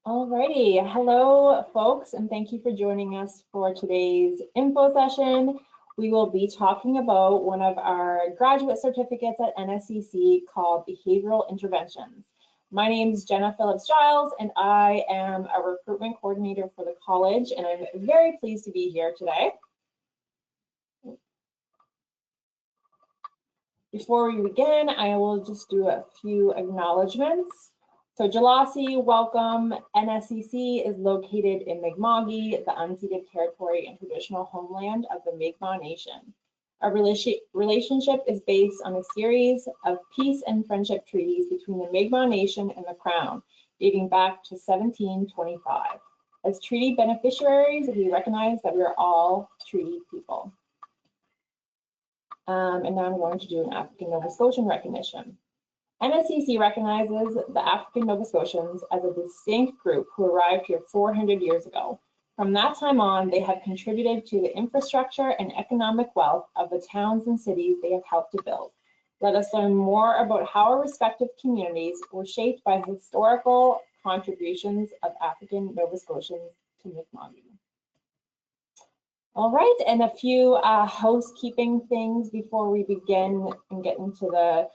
Alrighty, hello folks, and thank you for joining us for today's info session. We will be talking about one of our graduate certificates at NSCC called Behavioural Interventions. My name is Jenna Phillips-Giles, and I am a recruitment coordinator for the college, and I'm very pleased to be here today. Before we begin, I will just do a few acknowledgements. So Jalasi, welcome. NSCC is located in Mi'kma'ki, the unceded territory and traditional homeland of the Mi'kmaq Nation. Our relationship is based on a series of peace and friendship treaties between the Mi'kmaq Nation and the Crown, dating back to 1725. As treaty beneficiaries, we recognize that we are all treaty people. And now I'm going to do an African Nova Scotian recognition. NSCC recognizes the African Nova Scotians as a distinct group who arrived here 400 years ago. From that time on, they have contributed to the infrastructure and economic wealth of the towns and cities they have helped to build. Let us learn more about how our respective communities were shaped by the historical contributions of African Nova Scotians to Mi'kma'ki. All right, and a few housekeeping things before we begin and get into the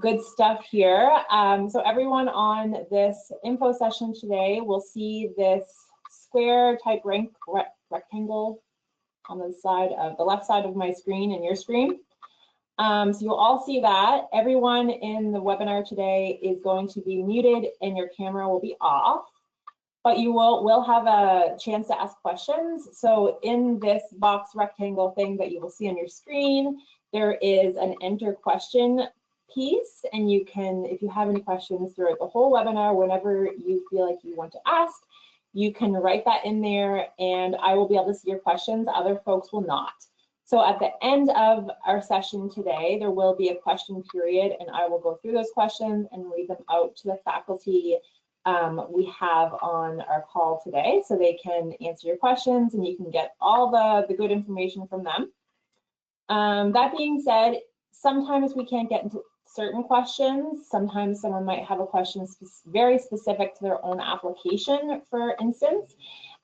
good stuff here. So everyone on this info session today will see this square type rectangle on the side of the left side of my screen and your screen. So you'll all see that. Everyone in the webinar today is going to be muted and your camera will be off, but you will have a chance to ask questions. So in this box rectangle thing that you will see on your screen, there is an enter question piece, and you can, if you have any questions throughout the whole webinar, whenever you feel like you want to ask, you can write that in there and I will be able to see your questions. Other folks will not. So at the end of our session today, there will be a question period and I will go through those questions and read them out to the faculty we have on our call today so they can answer your questions and you can get all the good information from them. That being said, sometimes we can't get into certain questions. Sometimes someone might have a question very specific to their own application, for instance.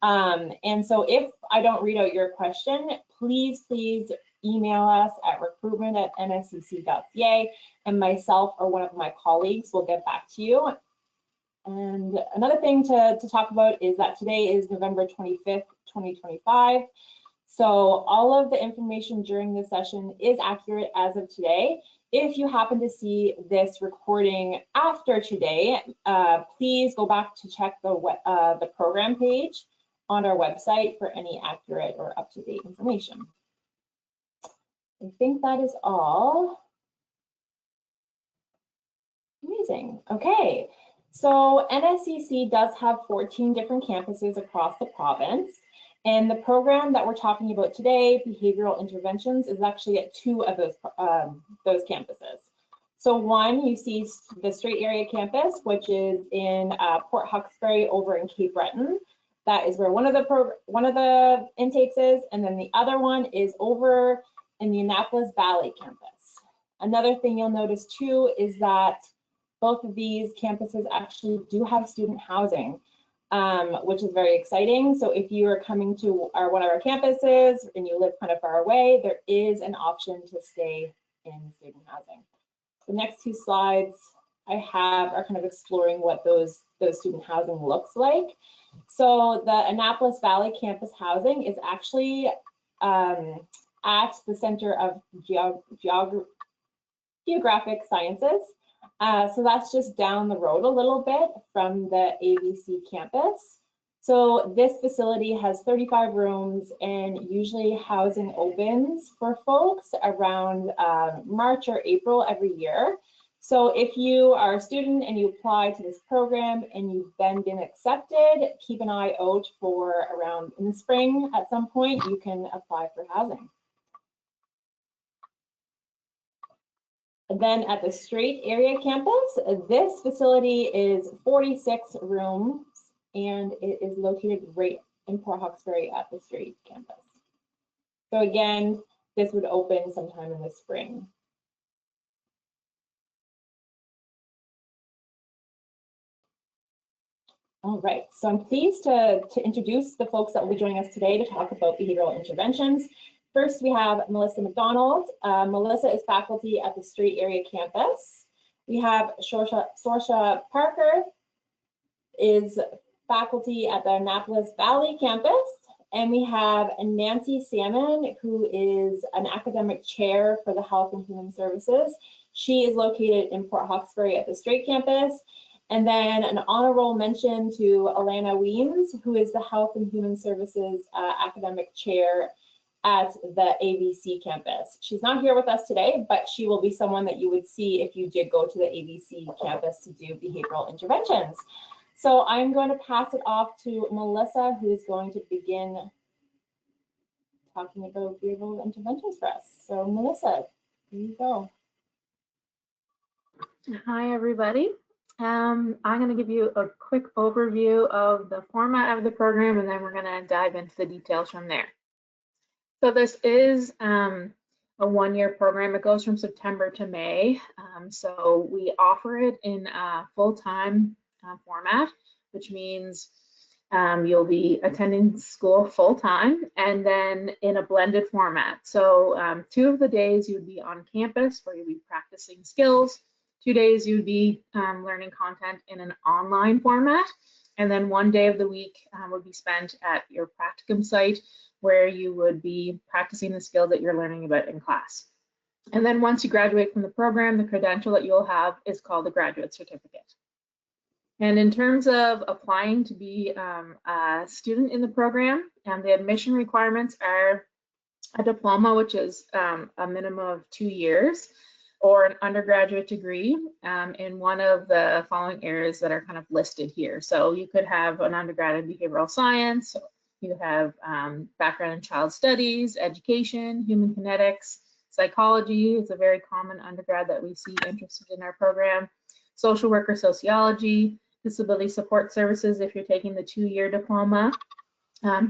And so if I don't read out your question, please email us at recruitment@nscc.ca and myself or one of my colleagues will get back to you. And another thing to talk about is that today is November 25th, 2025. So all of the information during this session is accurate as of today. If you happen to see this recording after today, please go back to check the program page on our website for any accurate or up-to-date information. I think that is all. Amazing. Okay, so NSCC does have 14 different campuses across the province. And the program that we're talking about today, Behavioural Interventions, is actually at 2 of those campuses. So one, you see the Strait Area campus, which is in Port Hawkesbury over in Cape Breton. That is where one of the intakes is, and then the other one is over in the Annapolis Valley campus. Another thing you'll notice too is that both of these campuses actually do have student housing. Which is very exciting. So if you are coming to one of our campuses and you live kind of far away, there is an option to stay in student housing. The next 2 slides I have are kind of exploring what those student housing looks like. So the Annapolis Valley campus housing is actually at the Center of Geographic Sciences. So that's just down the road a little bit from the AVC campus. So this facility has 35 rooms and usually housing opens for folks around March or April every year. So if you are a student and you apply to this program and you've then been accepted, keep an eye out for around in the spring at some point, you can apply for housing. Then at the Strait Area campus, this facility is 46 rooms and it is located right in Port Hawkesbury at the Strait campus. So again, this would open sometime in the spring. All right, so I'm pleased to introduce the folks that will be joining us today to talk about behavioral interventions. First, we have Melissa McDonald. Melissa is faculty at the Strait Area campus. We have Scotia Parker, is faculty at the Annapolis Valley campus. And we have Nancy Salmon, who is an academic chair for the Health and Human Services. She is located in Port Hawkesbury at the Strait campus. And then an honor roll mention to Alana Weems, who is the Health and Human Services academic chair at the ABC campus. She's not here with us today, but she will be someone that you would see if you did go to the ABC campus to do behavioral interventions. So I'm going to pass it off to Melissa, who is going to begin talking about behavioral interventions for us. So Melissa, here you go. Hi, everybody. I'm going to give you a quick overview of the format of the program, and then we're going to dive into the details from there. So this is a one-year program. It goes from September to May. So we offer it in a full-time format, which means you'll be attending school full-time and then in a blended format. So 2 of the days you would be on campus where you'll be practicing skills. 2 days you'd be learning content in an online format, and then 1 day of the week would be spent at your practicum site where you would be practicing the skill that you're learning about in class. And then once you graduate from the program, the credential that you'll have is called the graduate certificate. And in terms of applying to be a student in the program, the admission requirements are a diploma, which is a minimum of 2 years, or an undergraduate degree in one of the following areas that are kind of listed here. So you could have an undergrad in behavioral science, you have background in child studies, education, human kinetics, psychology. It's a very common undergrad that we see interested in our program. Social work or sociology, disability support services if you're taking the 2-year diploma,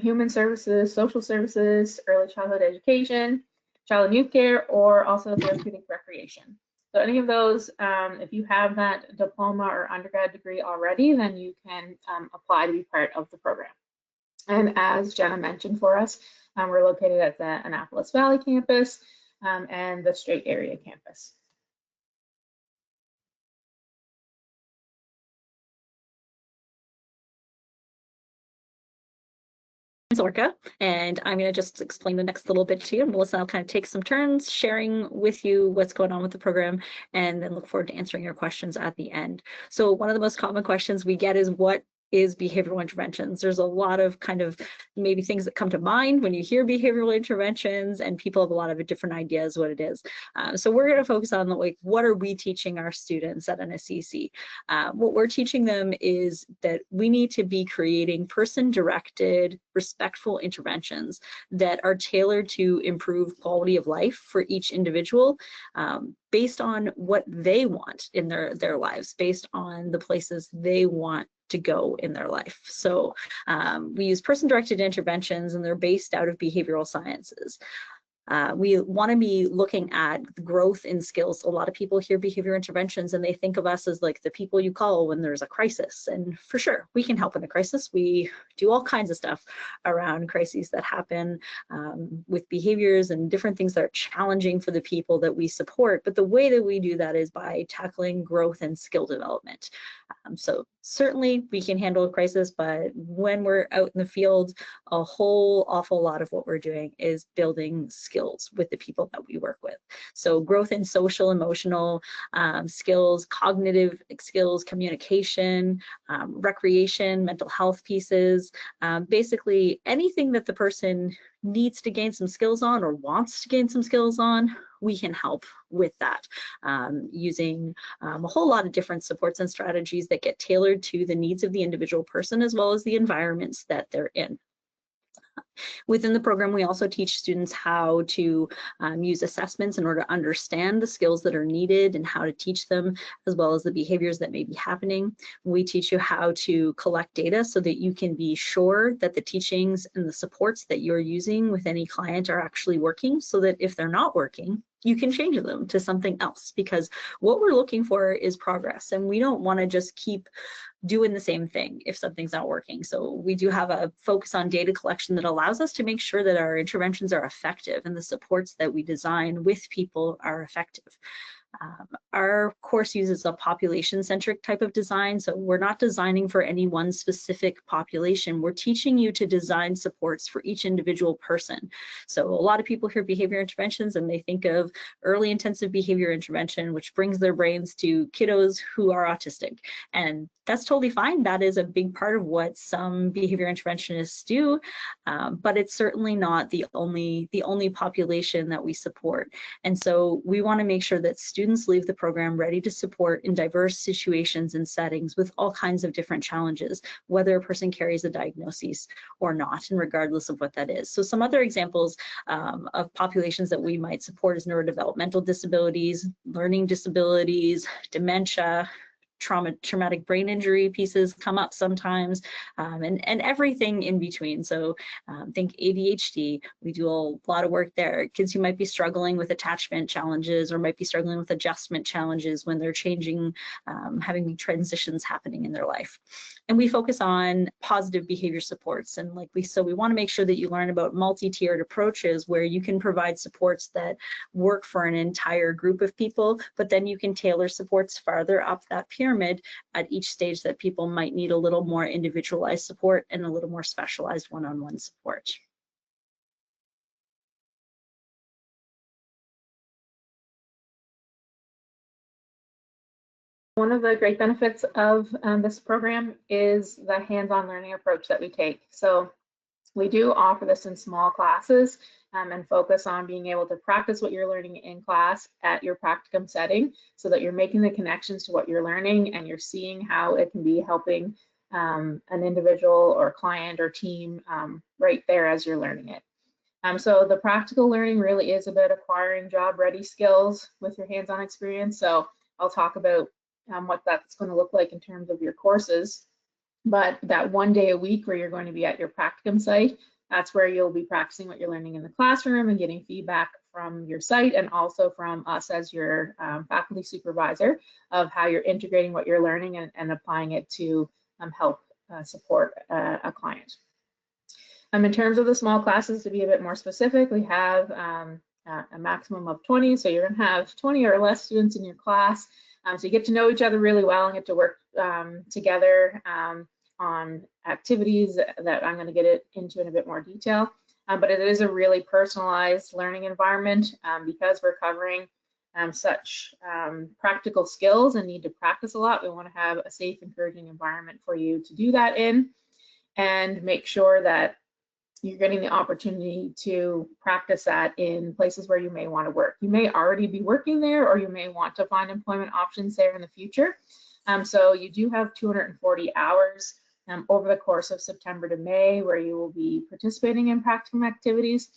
human services, social services, early childhood education, child and youth care, or also therapeutic recreation. So any of those, if you have that diploma or undergrad degree already, then you can apply to be part of the program. And as Jenna mentioned for us, we're located at the Annapolis Valley campus and the Strait Area campus. Orca, and I'm going to just explain the next little bit to you. Melissa, I'll kind of take some turns sharing with you what's going on with the program, and then look forward to answering your questions at the end. So one of the most common questions we get is, what is behavioral interventions? There's a lot of kind of maybe things that come to mind when you hear behavioral interventions, and people have a lot of different ideas what it is. So we're going to focus on like, what are we teaching our students at NSCC? What we're teaching them is that we need to be creating person-directed, respectful interventions that are tailored to improve quality of life for each individual, based on what they want in their lives, based on the places they want to go in their life. So we use person-directed interventions, and they're based out of behavioral sciences. We want to be looking at growth in skills. A lot of people hear behavior interventions and they think of us as like the people you call when there's a crisis. And for sure, we can help in a crisis. We do all kinds of stuff around crises that happen with behaviors and different things that are challenging for the people that we support. But the way that we do that is by tackling growth and skill development. So certainly we can handle a crisis, but when we're out in the field, a whole awful lot of what we're doing is building skills with the people that we work with. So growth in social, emotional skills, cognitive skills, communication, recreation, mental health pieces, basically anything that the person needs to gain some skills on or wants to gain some skills on, we can help with that using a whole lot of different supports and strategies that get tailored to the needs of the individual person as well as the environments that they're in. Within the program, we also teach students how to use assessments in order to understand the skills that are needed and how to teach them, as well as the behaviors that may be happening. We teach you how to collect data so that you can be sure that the teachings and the supports that you're using with any client are actually working, so that if they're not working, you can change them to something else, because what we're looking for is progress, and we don't want to just keep doing the same thing if something's not working. So we do have a focus on data collection that allows us to make sure that our interventions are effective and the supports that we design with people are effective. Our course uses a population-centric type of design, so we're not designing for any one specific population. We're teaching you to design supports for each individual person. So a lot of people hear behavior interventions and they think of early intensive behavior intervention, which brings their brains to kiddos who are autistic. And that's totally fine. That is a big part of what some behavior interventionists do, but it's certainly not the only population that we support. And so we want to make sure that students leave the program ready to support in diverse situations and settings with all kinds of different challenges, whether a person carries a diagnosis or not, and regardless of what that is. So some other examples of populations that we might support is neurodevelopmental disabilities, learning disabilities, dementia, traumatic brain injury pieces come up sometimes, and everything in between. So think ADHD, we do a lot of work there. Kids who might be struggling with attachment challenges or might be struggling with adjustment challenges when they're changing, having transitions happening in their life. And we focus on positive behavior supports. And so we want to make sure that you learn about multi-tiered approaches where you can provide supports that work for an entire group of people, but then you can tailor supports farther up that pyramid at each stage that people might need a little more individualized support and a little more specialized one-on-one support. One of the great benefits of this program is the hands-on learning approach that we take. So we do offer this in small classes and focus on being able to practice what you're learning in class at your practicum setting, so that you're making the connections to what you're learning and you're seeing how it can be helping an individual or client or team right there as you're learning it. So the practical learning really is about acquiring job-ready skills with your hands-on experience. So I'll talk about what that's going to look like in terms of your courses. But that one day a week where you're going to be at your practicum site, that's where you'll be practicing what you're learning in the classroom and getting feedback from your site and also from us as your faculty supervisor of how you're integrating what you're learning and applying it to help support a client. In terms of the small classes, to be a bit more specific, we have a maximum of 20. So you're going to have 20 or less students in your class. So you get to know each other really well and get to work together on activities that I'm going to get into in a bit more detail. But it is a really personalized learning environment because we're covering such practical skills and need to practice a lot. We want to have a safe, encouraging environment for you to do that in, and make sure that you're getting the opportunity to practice that in places where you may want to work. You may already be working there, or you may want to find employment options there in the future. So you do have 240 hours over the course of September to May where you will be participating in practicum activities.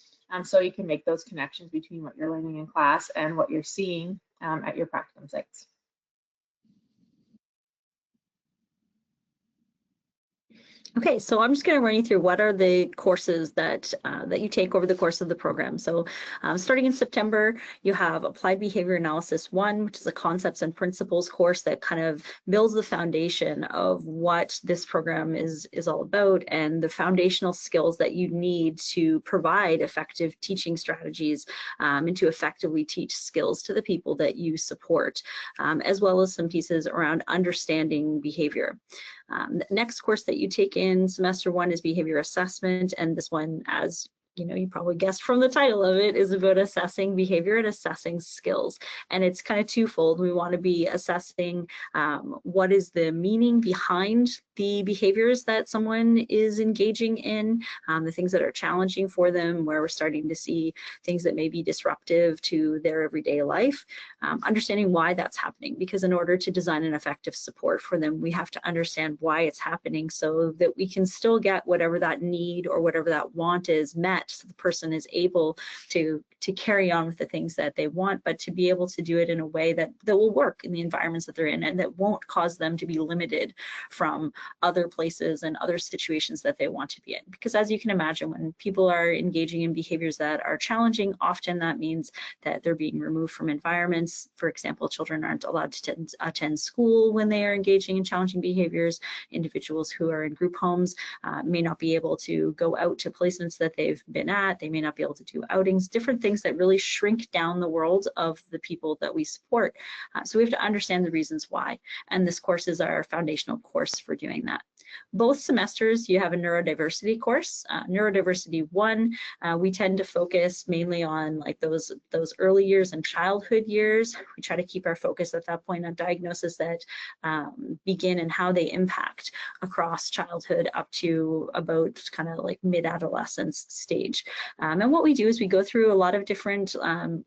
So you can make those connections between what you're learning in class and what you're seeing at your practicum sites. Okay, so I'm just going to run you through what are the courses that that you take over the course of the program. So starting in September, you have Applied Behavior Analysis 1, which is a concepts and principles course that kind of builds the foundation of what this program is all about and the foundational skills that you need to provide effective teaching strategies and to effectively teach skills to the people that you support, as well as some pieces around understanding behavior. The next course that you take in semester 1 is behavior assessment, and this one, as you know, you probably guessed from the title of it, is about assessing behavior and assessing skills. And it's kind of twofold. We want to be assessing what is the meaning behind the behaviors that someone is engaging in, the things that are challenging for them, where we're starting to see things that may be disruptive to their everyday life, understanding why that's happening, because in order to design an effective support for them, we have to understand why it's happening so that we can still get whatever that need or whatever that want is met, so the person is able to carry on with the things that they want, but to be able to do it in a way that will work in the environments that they're in and that won't cause them to be limited from other places and other situations that they want to be in. Because as you can imagine, when people are engaging in behaviors that are challenging, often that means that they're being removed from environments. For example, children aren't allowed to attend school when they are engaging in challenging behaviors. Individuals who are in group homes may not be able to go out to placements that they've been at. They may not be able to do outings, different things that really shrink down the world of the people that we support. So we have to understand the reasons why. And this course is our foundational course for doing that. Both semesters, you have a neurodiversity course. Neurodiversity 1, we tend to focus mainly on like those early years and childhood years. We try to keep our focus at that point on diagnoses that begin and how they impact across childhood up to about kind of like mid-adolescence stage. And what we do is we go through a lot of different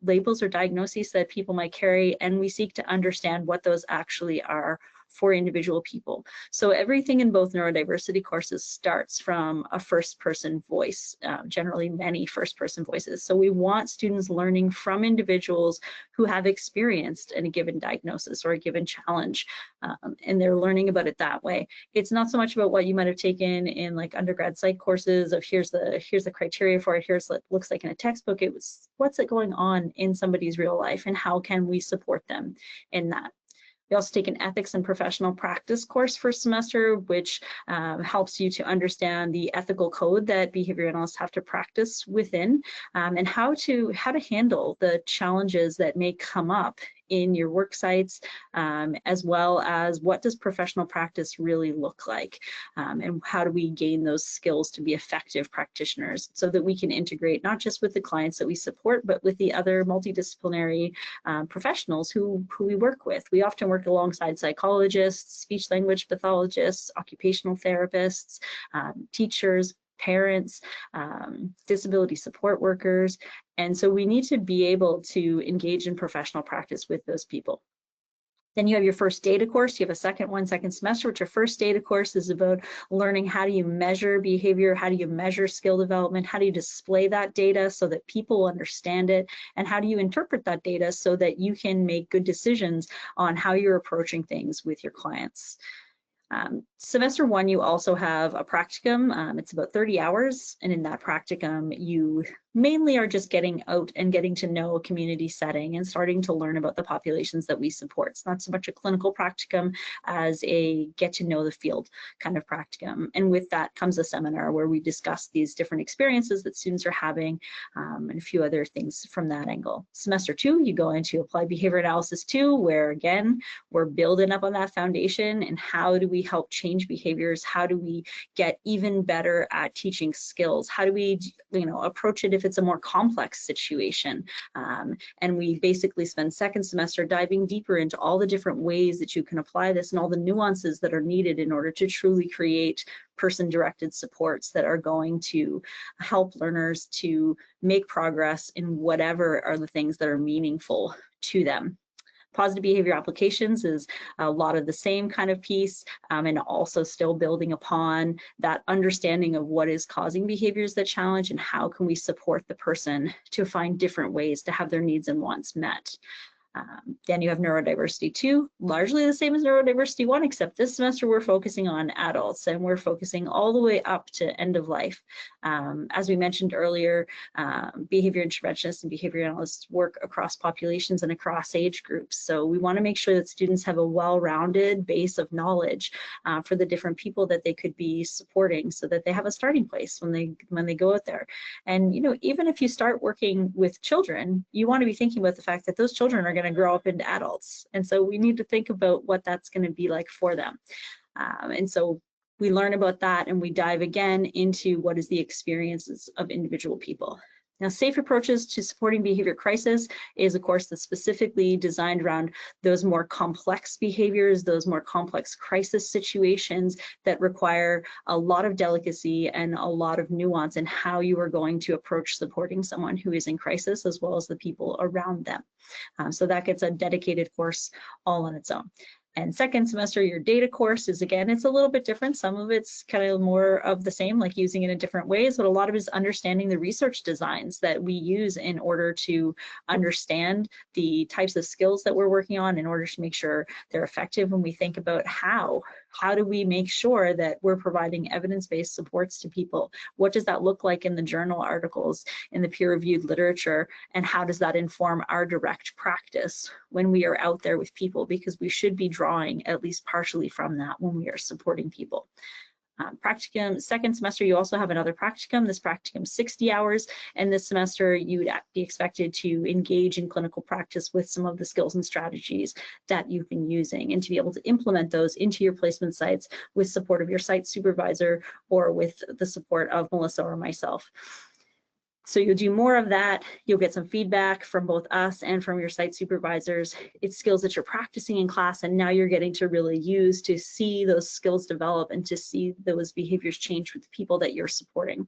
labels or diagnoses that people might carry, and we seek to understand what those actually are for individual people. So everything in both neurodiversity courses starts from a first-person voice, generally many first-person voices. So we want students learning from individuals who have experienced in a given diagnosis or a given challenge, and they're learning about it that way. It's not so much about what you might have taken in like undergrad psych courses of here's the criteria for it, here's what it looks like in a textbook. It was what's it going on in somebody's real life and how can we support them in that. We also take an ethics and professional practice course first semester, which helps you to understand the ethical code that behavior analysts have to practice within, and how to handle the challenges that may come up in your work sites, as well as what does professional practice really look like, and how do we gain those skills to be effective practitioners so that we can integrate not just with the clients that we support, but with the other multidisciplinary professionals who we work with. We often work alongside psychologists, speech language pathologists, occupational therapists, teachers, parents, disability support workers. And so we need to be able to engage in professional practice with those people. Then you have your first data course. You have a second semester, which your first data course is about learning how do you measure behavior, how do you measure skill development, how do you display that data so that people understand it, and how do you interpret that data so that you can make good decisions on how you're approaching things with your clients. Semester 1, you also have a practicum. It's about 30 hours, and in that practicum, you mainly are just getting out and getting to know a community setting and starting to learn about the populations that we support. It's not so much a clinical practicum as a get to know the field kind of practicum. And with that comes a seminar where we discuss these different experiences that students are having, and a few other things from that angle. Semester 2, you go into Applied Behavior Analysis 2, where again, we're building up on that foundation and how do we help change behaviors? How do we get even better at teaching skills? How do we, approach it if it's a more complex situation? And we basically spend second semester diving deeper into all the different ways that you can apply this and all the nuances that are needed in order to truly create person-directed supports that are going to help learners to make progress in whatever are the things that are meaningful to them. Positive behavior applications is a lot of the same kind of piece, and also still building upon that understanding of what is causing behaviors that challenge and how can we support the person to find different ways to have their needs and wants met. Then you have neurodiversity 2, largely the same as neurodiversity 1, except this semester we're focusing on adults and we're focusing all the way up to end of life. As we mentioned earlier, behavior interventionists and behavior analysts work across populations and across age groups. So we want to make sure that students have a well-rounded base of knowledge for the different people that they could be supporting so that they have a starting place when they go out there. And even if you start working with children, you want to be thinking about the fact that those children are going to grow up into adults. And so we need to think about what that's going to be like for them. And so we learn about that and we dive again into what is the experiences of individual people. Now, Safe Approaches to Supporting Behavior Crisis is a course that's specifically designed around those more complex behaviors, those more complex crisis situations that require a lot of delicacy and a lot of nuance in how you are going to approach supporting someone who is in crisis, as well as the people around them. So that gets a dedicated course all on its own. And second semester, your data course is, again, it's a little bit different. Some of it's kind of more of the same, like using it in different ways, but a lot of it is understanding the research designs that we use in order to understand the types of skills that we're working on in order to make sure they're effective when we think about how How do we make sure that we're providing evidence-based supports to people? What does that look like in the journal articles, in the peer-reviewed literature, and how does that inform our direct practice when we are out there with people? Because we should be drawing at least partially from that when we are supporting people. Practicum, second semester, you also have another practicum. This practicum is 60 hours, and this semester you would be expected to engage in clinical practice with some of the skills and strategies that you've been using, and to be able to implement those into your placement sites with support of your site supervisor or with the support of Melissa or myself. So you'll do more of that. You'll get some feedback from both us and from your site supervisors. It's skills that you're practicing in class, and now you're getting to really use to see those skills develop and to see those behaviors change with the people that you're supporting.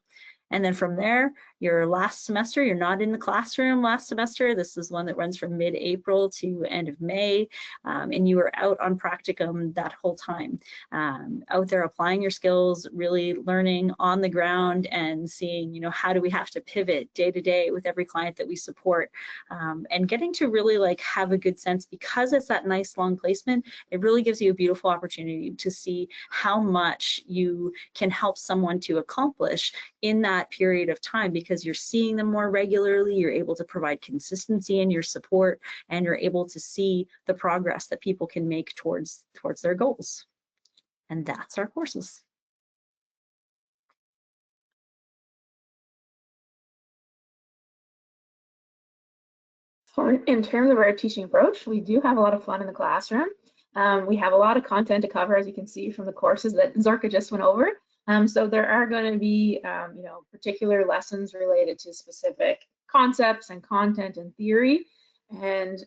And then from there, your last semester, you're not in the classroom last semester. This is one that runs from mid-April to end of May, and you are out on practicum that whole time, out there applying your skills, really learning on the ground and seeing, you know, how do we have to pivot day to day with every client that we support, and getting to really like have a good sense, because it's that nice long placement. It really gives you a beautiful opportunity to see how much you can help someone to accomplish in that period of time, because you're seeing them more regularly, you're able to provide consistency in your support, and you're able to see the progress that people can make towards their goals. And that's our courses. So in terms of our teaching approach, we do have a lot of fun in the classroom. We have a lot of content to cover, as you can see from the courses that Zorka just went over. So there are going to be, you know, particular lessons related to specific concepts and content and theory, and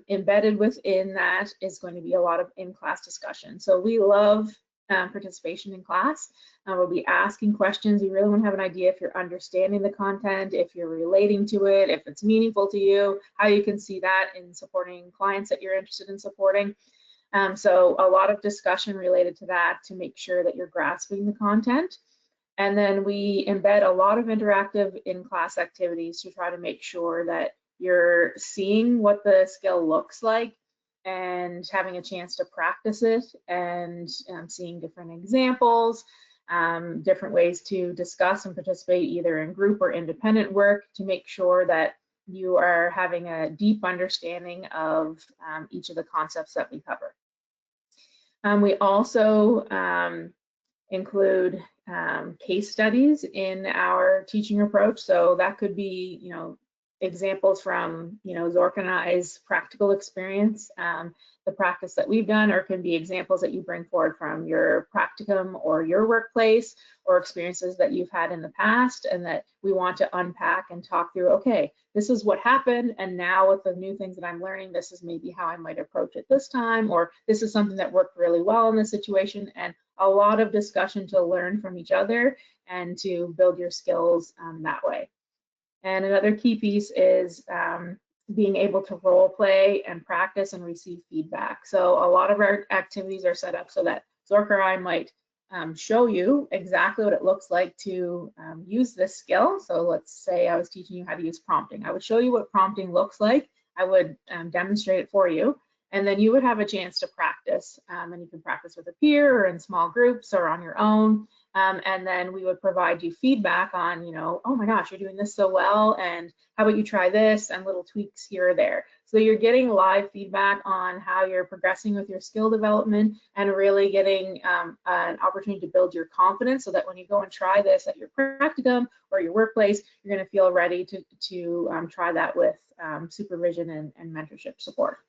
embedded within that is going to be a lot of in-class discussion. So we love participation in class. We'll be asking questions. You really want to have an idea if you're understanding the content, if you're relating to it, if it's meaningful to you, how you can see that in supporting clients that you're interested in supporting. So a lot of discussion related to that to make sure that you're grasping the content. And then we embed a lot of interactive in-class activities to try to make sure that you're seeing what the skill looks like and having a chance to practice it, and seeing different examples, different ways to discuss and participate either in group or independent work to make sure that you are having a deep understanding of each of the concepts that we cover. We also include case studies in our teaching approach. So that could be, you know, examples from, you know, Zorka and I's practical experience, the practice that we've done, or it can be examples that you bring forward from your practicum or your workplace, or experiences that you've had in the past and that we want to unpack and talk through. Okay, this is what happened, and now with the new things that I'm learning, this is maybe how I might approach it this time, or this is something that worked really well in this situation, and a lot of discussion to learn from each other and to build your skills that way. And another key piece is being able to role play and practice and receive feedback. So a lot of our activities are set up so that Zorka or I might show you exactly what it looks like to use this skill. So let's say I was teaching you how to use prompting. I would show you what prompting looks like. I would demonstrate it for you, and then you would have a chance to practice. And you can practice with a peer or in small groups or on your own. And then we would provide you feedback on, you know, oh my gosh, you're doing this so well, and how about you try this, and little tweaks here or there. So you're getting live feedback on how you're progressing with your skill development, and really getting an opportunity to build your confidence so that when you go and try this at your practicum or your workplace, you're going to feel ready to try that with supervision and mentorship support.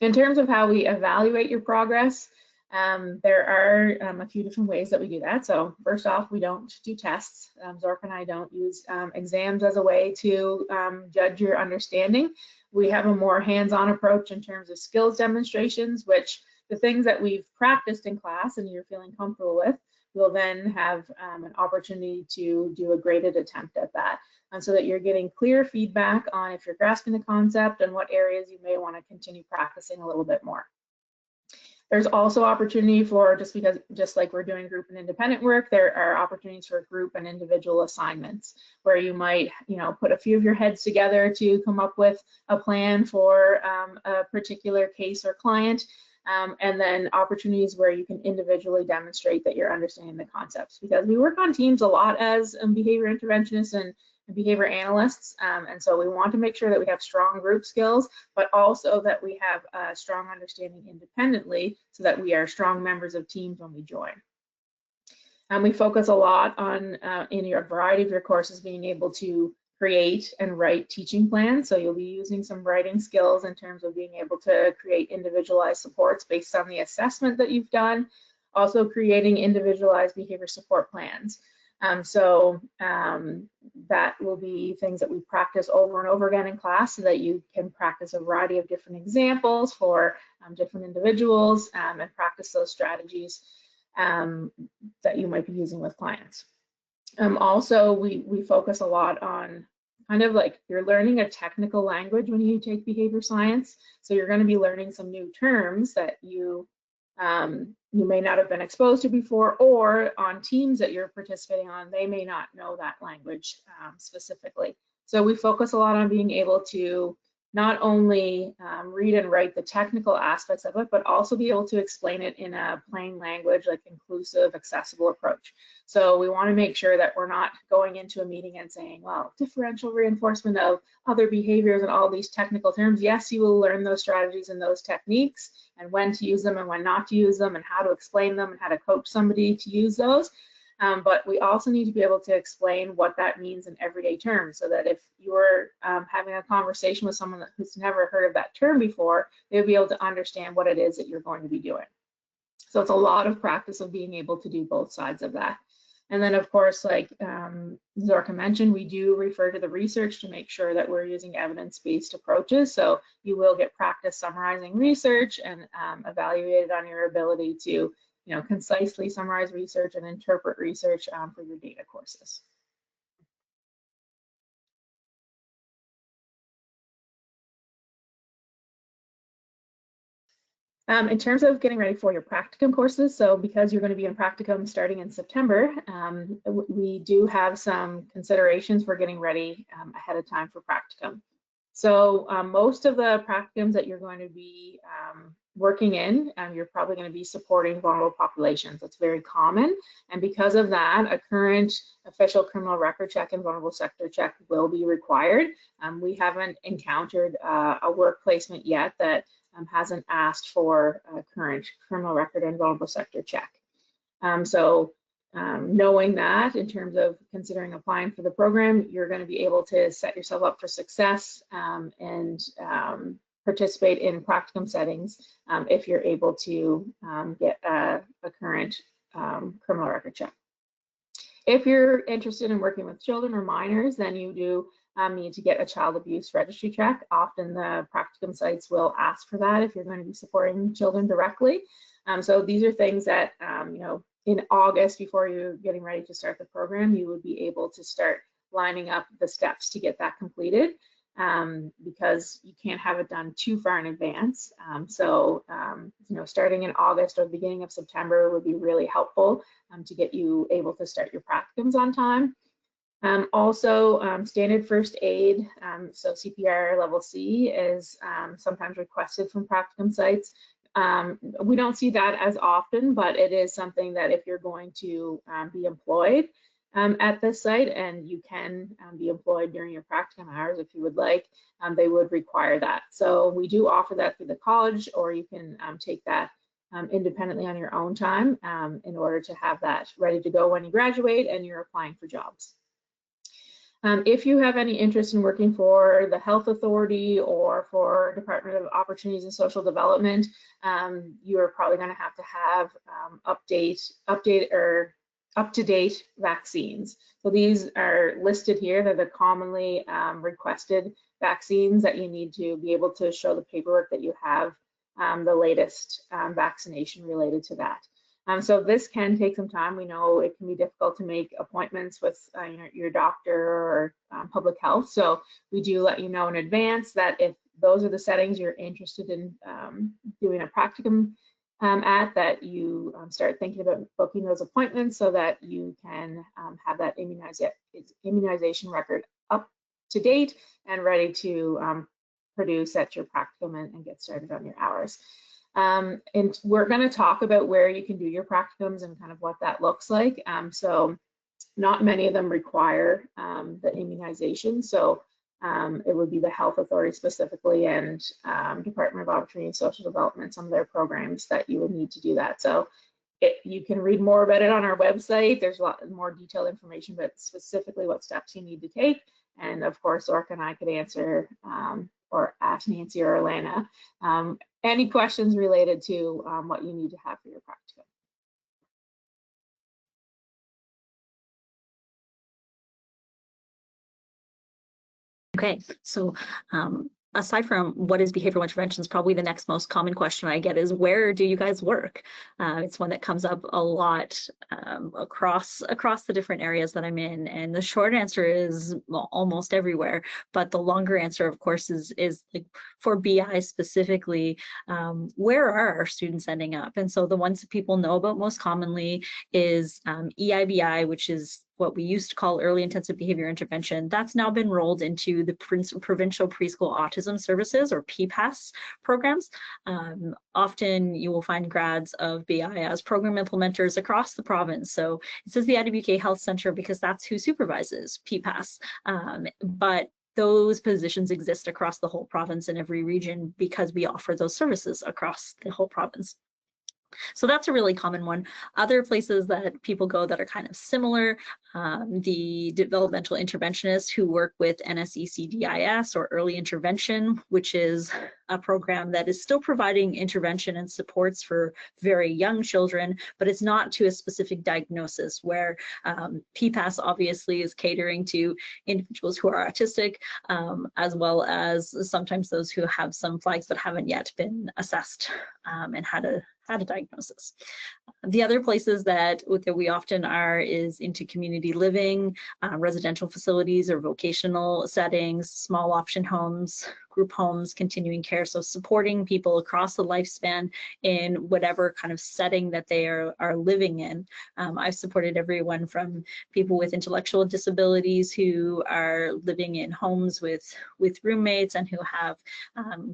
In terms of how we evaluate your progress, there are a few different ways that we do that. So first off, we don't do tests. Zorka and I don't use exams as a way to judge your understanding. We have a more hands-on approach in terms of skills demonstrations, which the things that we've practiced in class and you're feeling comfortable with, we'll then have an opportunity to do a graded attempt at that. And so that you're getting clear feedback on if you're grasping the concept and what areas you may want to continue practicing a little bit more. There's also opportunity for, just like we're doing group and independent work, there are opportunities for group and individual assignments where you might, you know, put a few of your heads together to come up with a plan for a particular case or client. and then opportunities where you can individually demonstrate that you're understanding the concepts, because we work on teams a lot as behavior interventionists and behavior analysts, and so we want to make sure that we have strong group skills, but also that we have a strong understanding independently so that we are strong members of teams when we join. And we focus a lot on, in your variety of your courses, being able to create and write teaching plans. So you'll be using some writing skills in terms of being able to create individualized supports based on the assessment that you've done. Also creating individualized behavior support plans. That will be things that we practice over and over again in class so that you can practice a variety of different examples for different individuals and practice those strategies that you might be using with clients. Also, we focus a lot on kind of like you're learning a technical language when you take behavior science. So you're going to be learning some new terms that you may not have been exposed to before, or on teams that you're participating on, they may not know that language specifically. So we focus a lot on being able to not only read and write the technical aspects of it, but also be able to explain it in a plain language, like inclusive, accessible approach. So we want to make sure that we're not going into a meeting and saying, well, differential reinforcement of other behaviors and all these technical terms. Yes, you will learn those strategies and those techniques and when to use them and when not to use them and how to explain them and how to coach somebody to use those. But we also need to be able to explain what that means in everyday terms, so that if you're having a conversation with someone who's never heard of that term before, they'll be able to understand what it is that you're going to be doing. So it's a lot of practice of being able to do both sides of that. And then, of course, like Zorka mentioned, we do refer to the research to make sure that we're using evidence-based approaches. So you will get practice summarizing research and evaluated on your ability to concisely summarize research and interpret research for your data courses. In terms of getting ready for your practicum courses, so because you're going to be in practicum starting in September, we do have some considerations for getting ready ahead of time for practicum. So most of the practicums that you're going to be working in, you're probably going to be supporting vulnerable populations. That's very common. And because of that, a current official criminal record check and vulnerable sector check will be required. We haven't encountered a work placement yet that hasn't asked for a current criminal record and vulnerable sector check. Knowing that, in terms of considering applying for the program, you're going to be able to set yourself up for success and participate in practicum settings if you're able to get a current criminal record check. If you're interested in working with children or minors, then you do need to get a child abuse registry check. Often the practicum sites will ask for that if you're going to be supporting children directly. So these are things that, in August, before you're getting ready to start the program, you would be able to start lining up the steps to get that completed, because you can't have it done too far in advance. Starting in August or the beginning of September would be really helpful to get you able to start your practicums on time. Also, standard first aid, so CPR level C is sometimes requested from practicum sites. We don't see that as often, but it is something that if you're going to be employed at this site, and you can be employed during your practicum hours if you would like, they would require that. So we do offer that through the college, or you can take that independently on your own time in order to have that ready to go when you graduate and you're applying for jobs. If you have any interest in working for the Health Authority or for Department of Opportunities and Social Development, you're probably going to have up-to-date vaccines. So these are listed here. They're the commonly requested vaccines that you need to be able to show the paperwork that you have the latest vaccination related to that. So this can take some time. We know it can be difficult to make appointments with your doctor or public health. So we do let you know in advance that if those are the settings you're interested in doing a practicum at, that you start thinking about booking those appointments so that you can have that immunization record up to date and ready to produce at your practicum and get started on your hours. And we're going to talk about where you can do your practicums and kind of what that looks like. So not many of them require the immunization. So it would be the health authority specifically and Department of Opportunity and Social Development, some of their programs that you would need to do that. So you can read more about it on our website. There's a lot more detailed information, but specifically what steps you need to take. And of course, Orca and I could answer or ask Nancy or Elena any questions related to what you need to have for your practicum. Okay, so aside from what is behavioral interventions, probably the next most common question I get is, where do you guys work? It's one that comes up a lot across the different areas that I'm in, and the short answer is, well, almost everywhere. But the longer answer, of course, is like, for BI specifically, where are our students ending up? And so the ones that people know about most commonly is EIBI, which is what we used to call early intensive behavior intervention. That's now been rolled into the provincial preschool autism services, or PPAS programs. Often you will find grads of BI as program implementers across the province. So it says the IWK Health Center because that's who supervises PPAS. But those positions exist across the whole province in every region because we offer those services across the whole province. So that's a really common one. Other places that people go that are kind of similar, the developmental interventionists who work with NSCC DIS, or early intervention, which is a program that is still providing intervention and supports for very young children, but it's not to a specific diagnosis, where PPAS obviously is catering to individuals who are autistic, as well as sometimes those who have some flags that haven't yet been assessed and had a diagnosis. The other places that we often are is into community living, residential facilities or vocational settings, small option homes, group homes, continuing care. So supporting people across the lifespan in whatever kind of setting that they are living in. I've supported everyone from people with intellectual disabilities who are living in homes with roommates and who have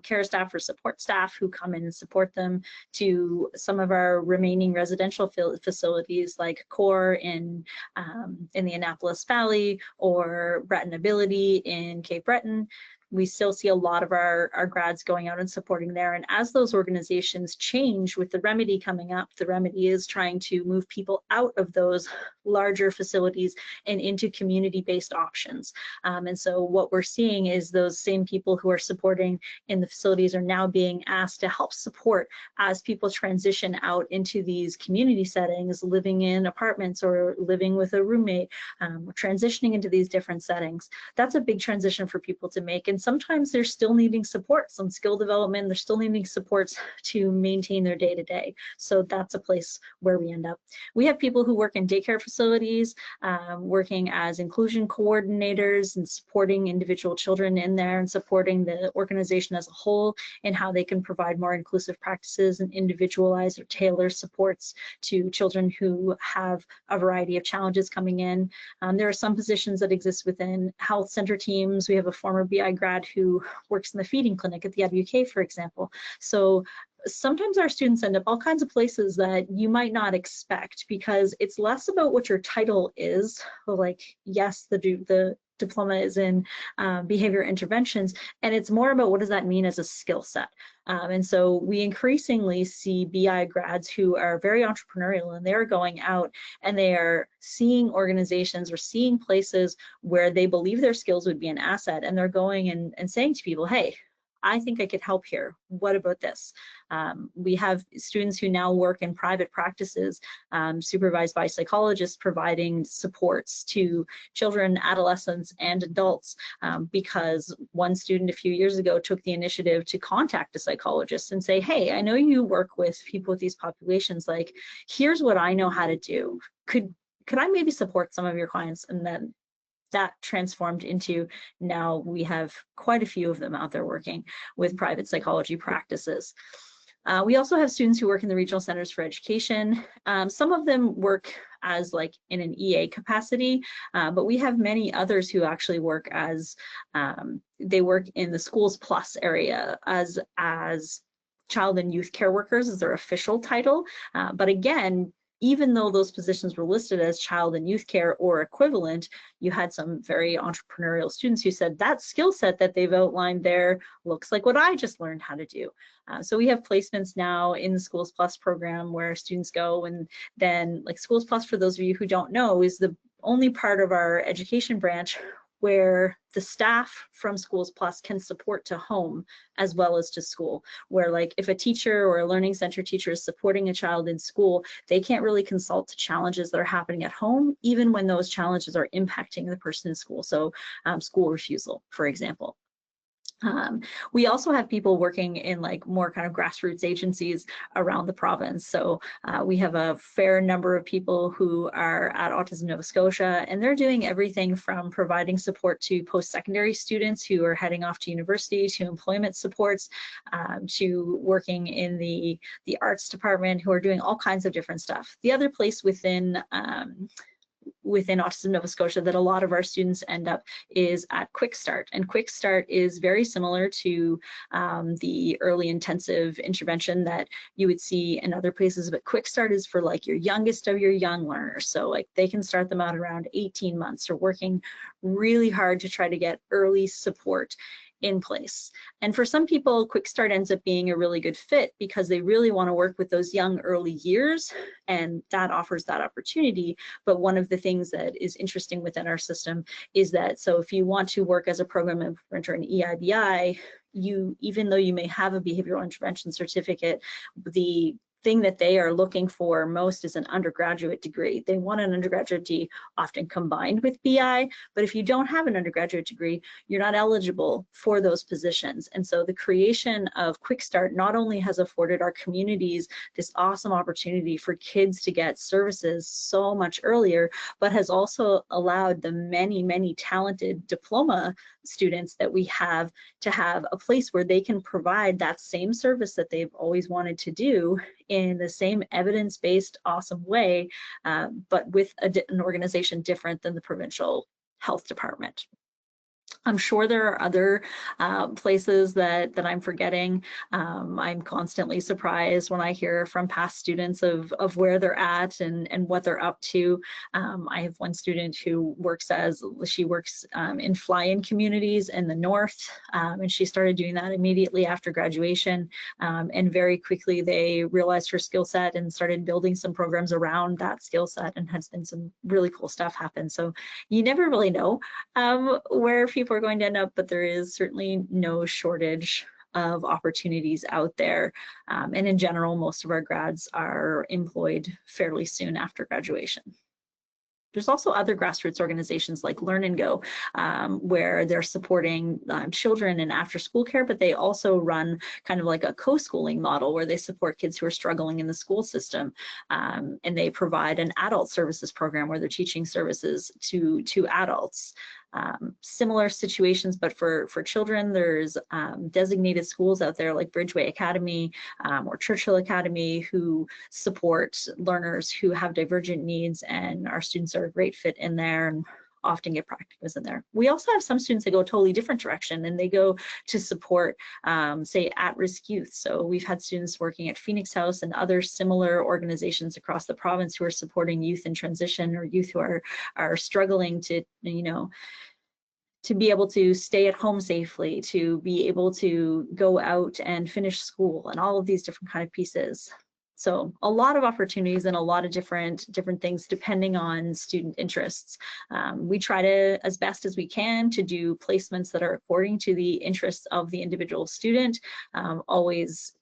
care staff or support staff who come in and support them, to some of our remaining residential facilities like CORE in the Annapolis Valley, or Breton Ability in Cape Breton. We still see a lot of our grads going out and supporting there. And as those organizations change, with the remedy coming up, the remedy is trying to move people out of those larger facilities and into community-based options. And so what we're seeing is those same people who are supporting in the facilities are now being asked to help support as people transition out into these community settings, living in apartments or living with a roommate, transitioning into these different settings. That's a big transition for people to make. And sometimes they're still needing support, some skill development, they're still needing supports to maintain their day-to-day. So that's a place where we end up. We have people who work in daycare facilities, working as inclusion coordinators and supporting individual children in there, and supporting the organization as a whole in how they can provide more inclusive practices and individualized or tailored supports to children who have a variety of challenges coming in. There are some positions that exist within health center teams. We have a former BI grad who works in the feeding clinic at the IWK, for example. So sometimes our students end up all kinds of places that you might not expect, because it's less about what your title is. Like, yes, the diploma is in behavior interventions, and it's more about what does that mean as a skill set. And so we increasingly see BI grads who are very entrepreneurial, and they're going out and they are seeing organizations or seeing places where they believe their skills would be an asset, and they're going and saying to people, hey, I think I could help here. What about this? We have students who now work in private practices, supervised by psychologists, providing supports to children, adolescents, and adults, because one student a few years ago took the initiative to contact a psychologist and say, hey, I know you work with people with these populations, like, here's what I know how to do. Could I maybe support some of your clients? And then that transformed into, now we have quite a few of them out there working with private psychology practices. We also have students who work in the regional centers for education. Some of them work as like in an EA capacity, but we have many others who actually work as, they work in the Schools Plus area as child and youth care workers is their official title. But again, even though those positions were listed as child and youth care or equivalent, you had some very entrepreneurial students who said that skill set that they've outlined there looks like what I just learned how to do. So we have placements now in the Schools Plus program where students go, and then like Schools Plus, for those of you who don't know, is the only part of our education branch where the staff from Schools Plus can support to home as well as to school, where like if a teacher or a learning center teacher is supporting a child in school, they can't really consult to challenges that are happening at home, even when those challenges are impacting the person in school. So school refusal, for example. We also have people working in like more kind of grassroots agencies around the province. So we have a fair number of people who are at Autism Nova Scotia, and they're doing everything from providing support to post-secondary students who are heading off to university, to employment supports, to working in the arts department, who are doing all kinds of different stuff. The other place within Autism Nova Scotia that a lot of our students end up is at Quick Start. And Quick Start is very similar to the early intensive intervention that you would see in other places, but Quick Start is for like your youngest of your young learners. So like they can start them out around 18 months, or working really hard to try to get early support in place. And for some people, Quick Start ends up being a really good fit because they really want to work with those young early years, and that offers that opportunity. But one of the things that is interesting within our system is that, so if you want to work as a program implementer in EIBI, even though you may have a behavioral intervention certificate, the thing that they are looking for most is an undergraduate degree. They want an undergraduate degree often combined with BI, but if you don't have an undergraduate degree, you're not eligible for those positions. And so the creation of Quick Start not only has afforded our communities this awesome opportunity for kids to get services so much earlier, but has also allowed the many, many talented diploma students that we have to have a place where they can provide that same service that they've always wanted to do in the same evidence-based awesome way, but with an organization different than the provincial health department. I'm sure there are other places that I'm forgetting. I'm constantly surprised when I hear from past students of where they're at and what they're up to. I have one student who works in fly-in communities in the north, and she started doing that immediately after graduation. And very quickly they realized her skill set and started building some programs around that skill set, and has been some really cool stuff happen. So you never really know where people are going to end up, but there is certainly no shortage of opportunities out there. And in general, most of our grads are employed fairly soon after graduation. There's also other grassroots organizations like Learn and Go, where they're supporting children in after-school care, but they also run kind of like a co-schooling model where they support kids who are struggling in the school system. And they provide an adult services program where they're teaching services to adults. Similar situations, but for children, there's designated schools out there like Bridgeway Academy or Churchill Academy who support learners who have divergent needs, and our students are a great fit in there and often get practicums in there. We also have some students that go a totally different direction, and they go to support, say, at-risk youth. So we've had students working at Phoenix House and other similar organizations across the province who are supporting youth in transition, or youth who are struggling to, to be able to stay at home safely, to be able to go out and finish school, and all of these different kind of pieces. So a lot of opportunities and a lot of different things depending on student interests. We try to, as best as we can, to do placements that are according to the interests of the individual student, always,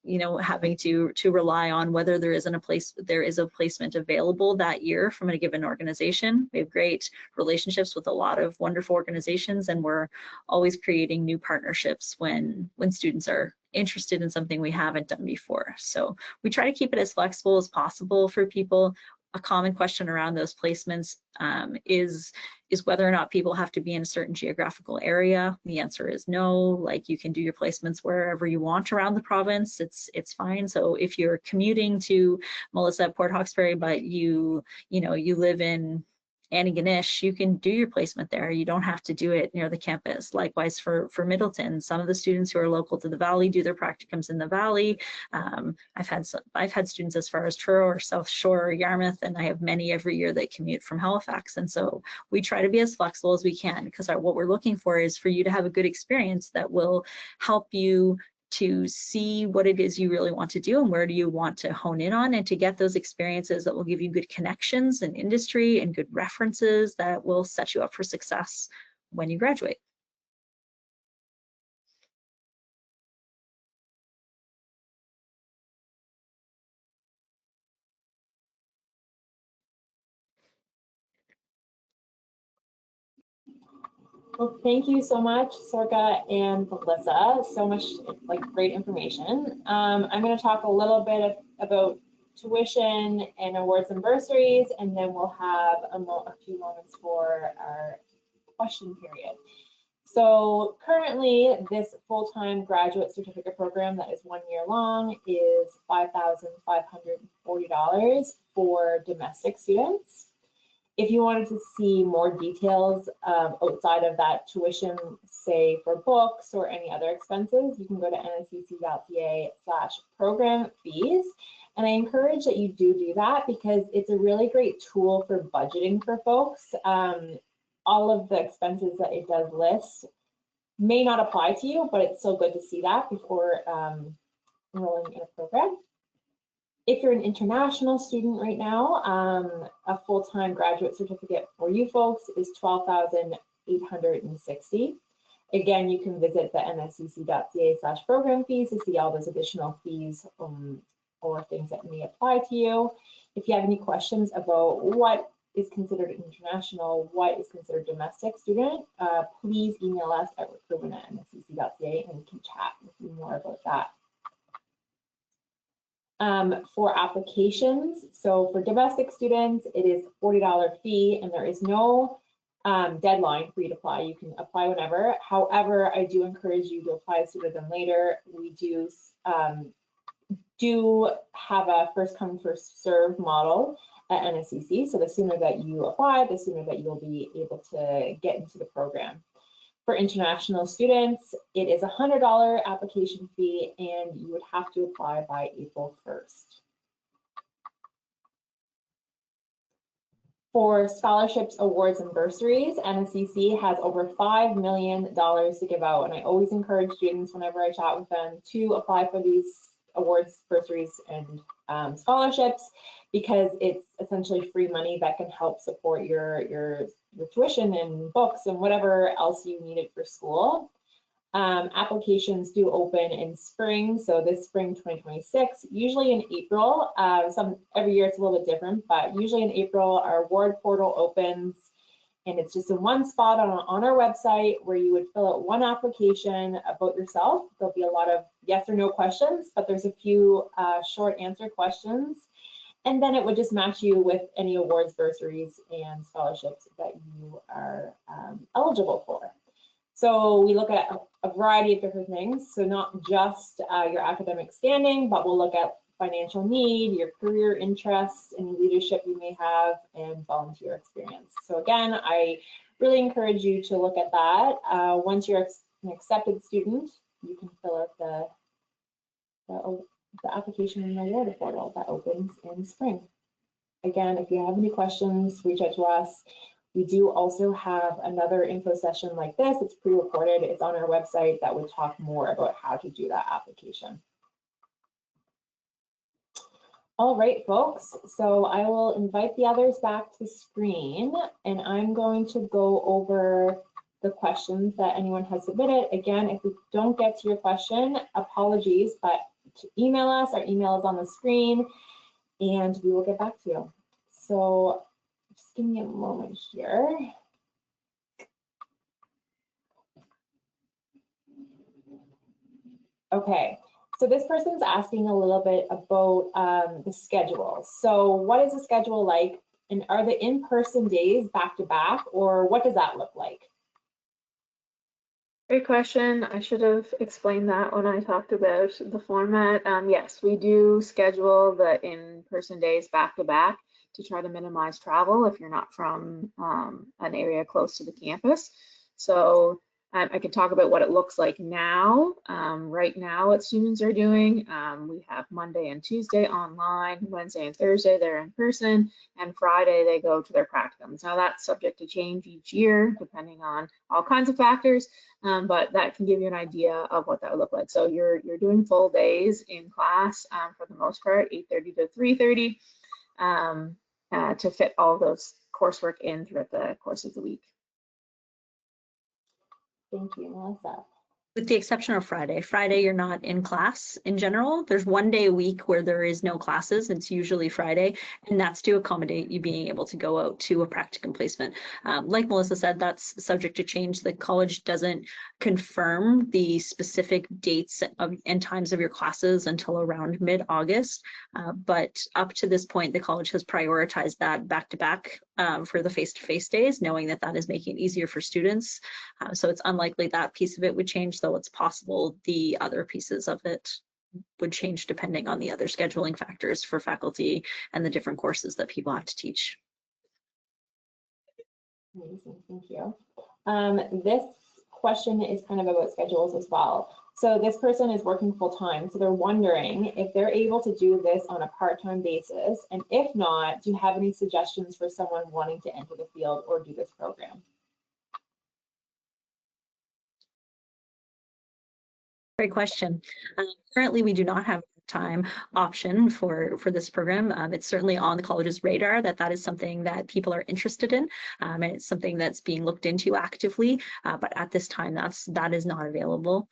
having to rely on whether there is a placement available that year from a given organization. We have great relationships with a lot of wonderful organizations, and we're always creating new partnerships when students are interested in something we haven't done before. So we try to keep it as flexible as possible for people. A common question around those placements is whether or not people have to be in a certain geographical area. The answer is no. Like, you can do your placements wherever you want around the province. It's fine. So if you're commuting to Melissa at Port Hawkesbury, but you live in Antigonish, you can do your placement there. You don't have to do it near the campus. Likewise for Middleton, some of the students who are local to the Valley do their practicums in the Valley. I've had students as far as Truro or South Shore or Yarmouth, and I have many every year that commute from Halifax. And so we try to be as flexible as we can, because what we're looking for is for you to have a good experience that will help you to see what it is you really want to do and where do you want to hone in on, and to get those experiences that will give you good connections in industry and good references that will set you up for success when you graduate. Well, thank you so much, Sorka and Melissa. So much great information. I'm going to talk a little bit about tuition and awards and bursaries, and then we'll have a few moments for our question period. So currently, this full-time graduate certificate program that is 1 year long is $5,540 for domestic students. If you wanted to see more details outside of that tuition, say for books or any other expenses, you can go to nscc.ca/program fees. And I encourage that you do that, because it's a really great tool for budgeting for folks. All of the expenses that it does list may not apply to you, but it's still good to see that before enrolling in a program. If you're an international student right now, a full-time graduate certificate for you folks is $12,860. Again, you can visit the nscc.ca/program fees to see all those additional fees or things that may apply to you. If you have any questions about what is considered international, what is considered domestic student, please email us at recruitment@nscc.ca and we can chat with you more about that. For applications, so for domestic students, it is $40 fee, and there is no deadline for you to apply. You can apply whenever. However, I do encourage you to apply sooner than later. We do have a first come, first serve model at NSCC. So the sooner that you apply, the sooner that you'll be able to get into the program. For international students, it is a $100 application fee, and you would have to apply by April 1st. For scholarships, awards, and bursaries, NSCC has over $5 million to give out, and I always encourage students whenever I chat with them to apply for these awards, bursaries, and scholarships, because it's essentially free money that can help support your tuition and books and whatever else you needed for school. Applications do open in spring, so this spring 2026, usually in April. Every year it's a little bit different, but usually in April our award portal opens, and it's just in one spot on our website where you would fill out one application about yourself. There'll be a lot of yes or no questions, but there's a few short answer questions. And then it would just match you with any awards, bursaries, and scholarships that you are eligible for. So we look at a variety of different things. So not just your academic standing, but we'll look at financial need, your career interests, any leadership you may have, and volunteer experience. So again, I really encourage you to look at that. Once you're an accepted student, you can fill out the application and award portal that opens in spring. Again, if you have any questions, reach out to us. We do also have another info session like this. It's pre-recorded. It's on our website that would talk more about how to do that application. All right, folks. So I will invite the others back to the screen, and I'm going to go over the questions that anyone has submitted. Again, if we don't get to your question, apologies, but to email us. Our email is on the screen, and we will get back to you. So just give me a moment here. Okay, so this person's asking a little bit about the schedule. So what is the schedule like, and are the in-person days back to back, or what does that look like? Great question. I should have explained that when I talked about the format. Yes, we do schedule the in-person days back to back. to try to minimize travel if you're not from an area close to the campus. So I can talk about what it looks like now. Right now, what students are doing, we have Monday and Tuesday online, Wednesday and Thursday they're in person, and Friday they go to their practicums. Now that's subject to change each year depending on all kinds of factors, but that can give you an idea of what that would look like. So you're doing full days in class for the most part, 8:30 to 3:30, to fit all those coursework in throughout the course of the week. Thank you, Melissa. With the exception of Friday. Friday, you're not in class in general. There's one day a week where there is no classes. It's usually Friday, and that's to accommodate you being able to go out to a practicum placement. Like Melissa said, that's subject to change. The college doesn't confirm the specific dates and times of your classes until around mid-August. But up to this point, the college has prioritized that back-to-back for the face-to-face days, knowing that that is making it easier for students. So it's unlikely that piece of it would change, though it's possible the other pieces of it would change depending on the other scheduling factors for faculty and the different courses that people have to teach. Amazing, thank you. This question is kind of about schedules as well. So this person is working full-time, so they're wondering if they're able to do this on a part-time basis, and if not, do you have any suggestions for someone wanting to enter the field or do this program? Great question. Currently, we do not have a time option for this program. It's certainly on the college's radar that is something that people are interested in, and it's something that's being looked into actively. But at this time, that is not available.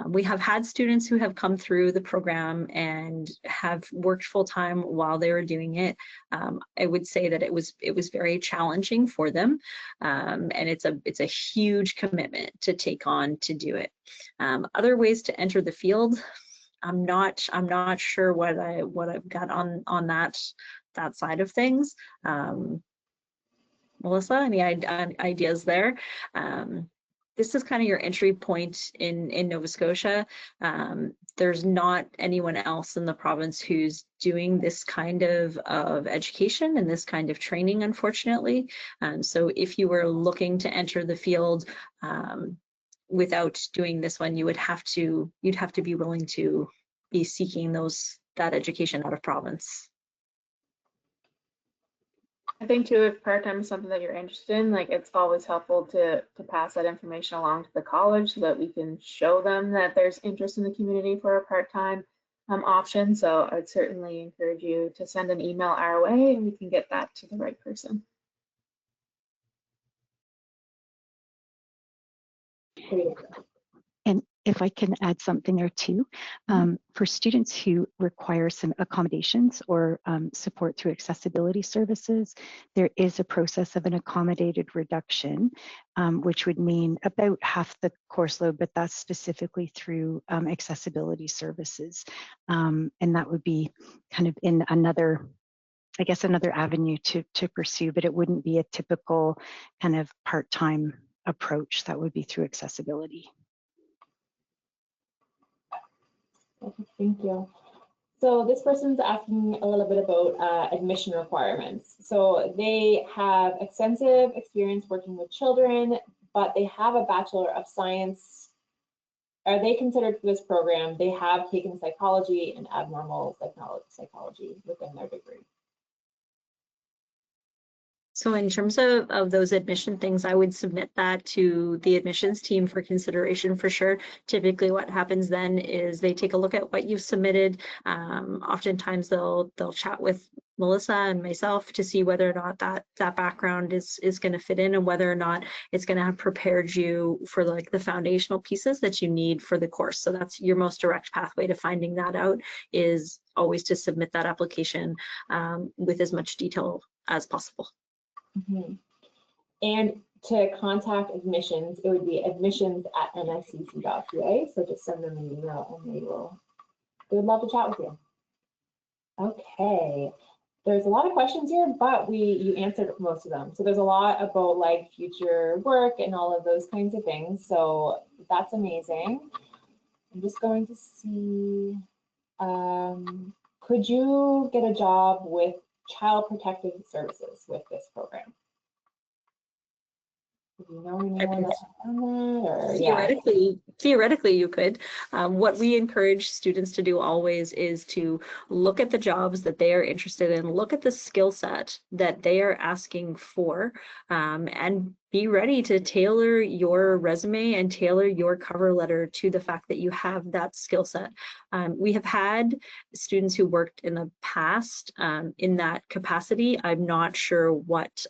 We have had students who have come through the program and have worked full time while they were doing it. I would say that it was very challenging for them, and it's a huge commitment to take on to do it. Other ways to enter the field, I'm not sure what I've got on that side of things. Melissa, any ideas there? This is kind of your entry point in Nova Scotia. There's not anyone else in the province who's doing this kind of education and this kind of training, unfortunately. So if you were looking to enter the field without doing this one, you'd have to be willing to be seeking that education out of province. I think too, if part-time is something that you're interested in, like it's always helpful to pass that information along to the college so that we can show them that there's interest in the community for a part-time option. So I'd certainly encourage you to send an email our way and we can get that to the right person. And if I can add something there too, for students who require some accommodations or support through accessibility services, there is a process of an accommodated reduction, which would mean about half the course load, but that's specifically through accessibility services. And that would be kind of in another avenue to pursue, but it wouldn't be a typical kind of part-time approach. That would be through accessibility. Okay, thank you. So this person's asking a little bit about admission requirements. So they have extensive experience working with children, but they have a Bachelor of Science. Are they considered for this program? They have taken psychology and abnormal psychology within their degree. So in terms of those admission things, I would submit that to the admissions team for consideration for sure. Typically what happens then is they take a look at what you've submitted. Oftentimes they'll chat with Melissa and myself to see whether or not that background is going to fit in and whether or not it's going to have prepared you for like the foundational pieces that you need for the course. So that's your most direct pathway to finding that out, is always to submit that application with as much detail as possible. Mm-hmm. And to contact admissions, it would be admissions@nscc.ca. So just send them an email and they would love to chat with you. Okay, there's a lot of questions here, but you answered most of them. So there's a lot about like future work and all of those kinds of things. So that's amazing. I'm just going to see, could you get a job with child protective services with this program? Do you know anyone that's done that? Or, theoretically you could. What we encourage students to do always is to look at the jobs that they are interested in, look at the skill set that they are asking for, and be ready to tailor your resume and tailor your cover letter to the fact that you have that skill set. We have had students who worked in the past in that capacity. I'm not sure what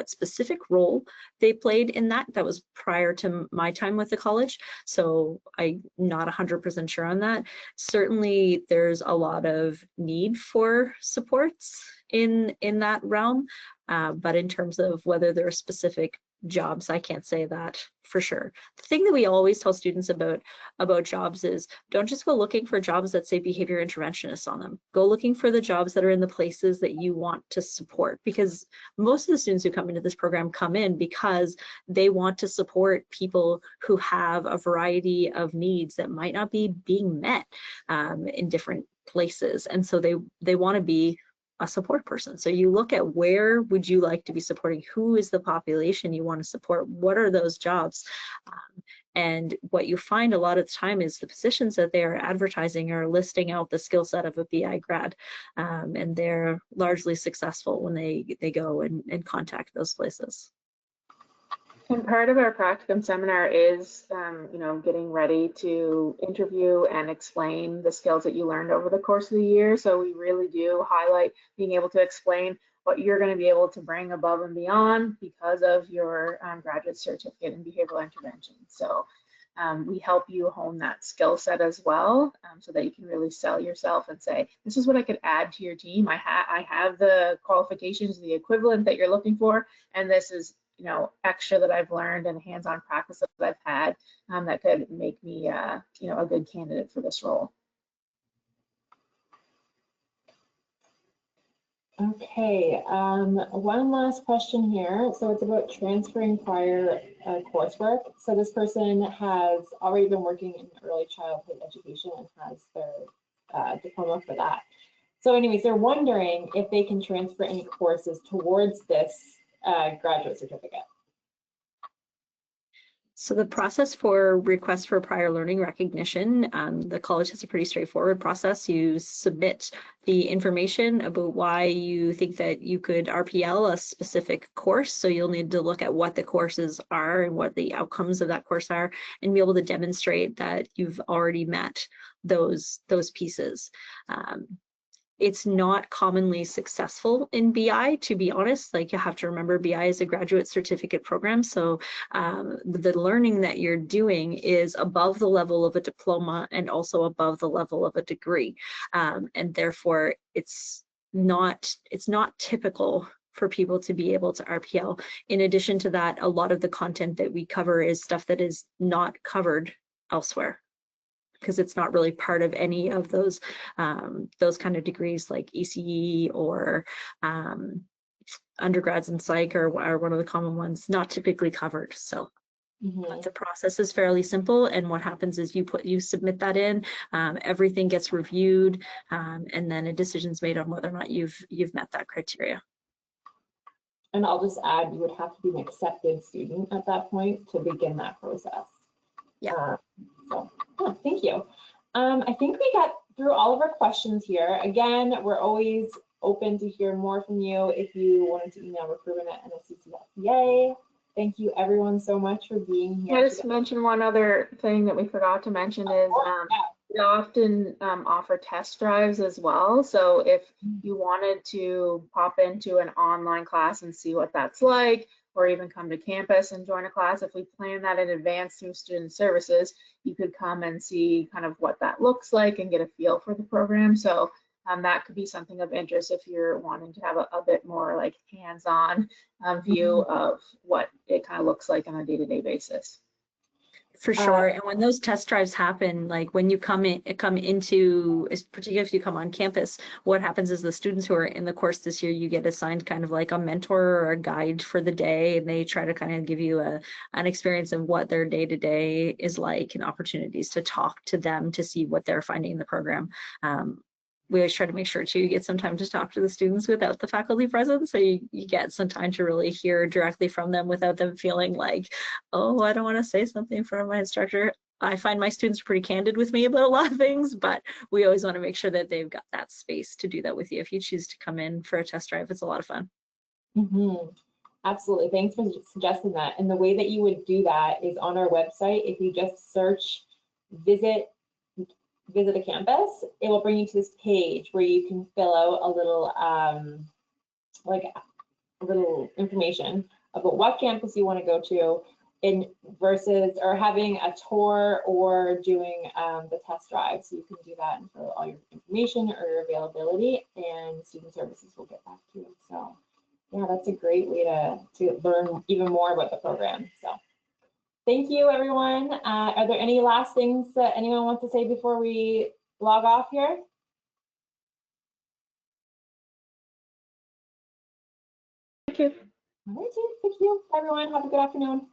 specific role they played in that. That was prior to my time with the college, so I'm not 100% sure on that. Certainly, there's a lot of need for supports in that realm, but in terms of whether there are specific jobs, I can't say that for sure. The thing that we always tell students about jobs is don't just go looking for jobs that say behavior interventionists on them. Go looking for the jobs that are in the places that you want to support, because most of the students who come into this program come in because they want to support people who have a variety of needs that might not be being met in different places, and so they want to be a support person. So you look at where would you like to be supporting, who is the population you want to support, what are those jobs, and what you find a lot of the time is the positions that they are advertising are listing out the skill set of a BI grad, and they're largely successful when they go and contact those places. And part of our practicum seminar is, getting ready to interview and explain the skills that you learned over the course of the year. So we really do highlight being able to explain what you're going to be able to bring above and beyond because of your graduate certificate in behavioral intervention. So we help you hone that skill set as well, so that you can really sell yourself and say, this is what I could add to your team. I have the qualifications, the equivalent that you're looking for, and this is extra that I've learned and hands-on practice that I've had that could make me a good candidate for this role. Okay, one last question here. So it's about transferring prior coursework. So this person has already been working in early childhood education and has their diploma for that. So anyways, they're wondering if they can transfer any courses towards this graduate certificate. So the process for request for prior learning recognition, the college has a pretty straightforward process. You submit the information about why you think that you could RPL a specific course. So you'll need to look at what the courses are and what the outcomes of that course are, and be able to demonstrate that you've already met those pieces. It's not commonly successful in BI, to be honest. Like, you have to remember, BI is a graduate certificate program, so the learning that you're doing is above the level of a diploma and also above the level of a degree, and therefore it's not typical for people to be able to RPL. In addition to that, a lot of the content that we cover is stuff that is not covered elsewhere, because it's not really part of any of those kind of degrees like ECE or undergrads in psych are one of the common ones, not typically covered. So the process is fairly simple, and what happens is you submit that in, everything gets reviewed, and then a decision's made on whether or not you've met that criteria. And I'll just add, you would have to be an accepted student at that point to begin that process. Yeah. Thank you. I think we got through all of our questions here. Again, we're always open to hear more from you. If you wanted to email recruitment@nscc.ca. Thank you everyone so much for being here. I just mention one other thing that we forgot to mention is we often offer test drives as well. So if you wanted to pop into an online class and see what that's like, or even come to campus and join a class, if we plan that in advance through student services, you could come and see kind of what that looks like and get a feel for the program. So that could be something of interest if you're wanting to have a bit more like hands-on view of what it kind of looks like on a day-to-day basis. For sure. And when those test drives happen, like when you come into, particularly if you come on campus, what happens is the students who are in the course this year, you get assigned kind of like a mentor or a guide for the day, and they try to kind of give you an experience of what their day-to-day is like and opportunities to talk to them to see what they're finding in the program. we always try to make sure too, you get some time to talk to the students without the faculty present. So you get some time to really hear directly from them without them feeling like, oh, I don't want to say something in front of my instructor. I find my students pretty candid with me about a lot of things, but we always want to make sure that they've got that space to do that with you. If you choose to come in for a test drive, it's a lot of fun. Absolutely. Thanks for suggesting that. And the way that you would do that is on our website. If you just search visit a campus, it will bring you to this page where you can fill out a little information about what campus you want to go to in versus or having a tour or doing the test drive. So you can do that and fill out all your information or your availability, and student services will get back to you. So yeah, that's a great way to learn even more about the program. So thank you, everyone. Are there any last things that anyone wants to say before we log off here? Thank you. All right, thank you, everyone. Have a good afternoon.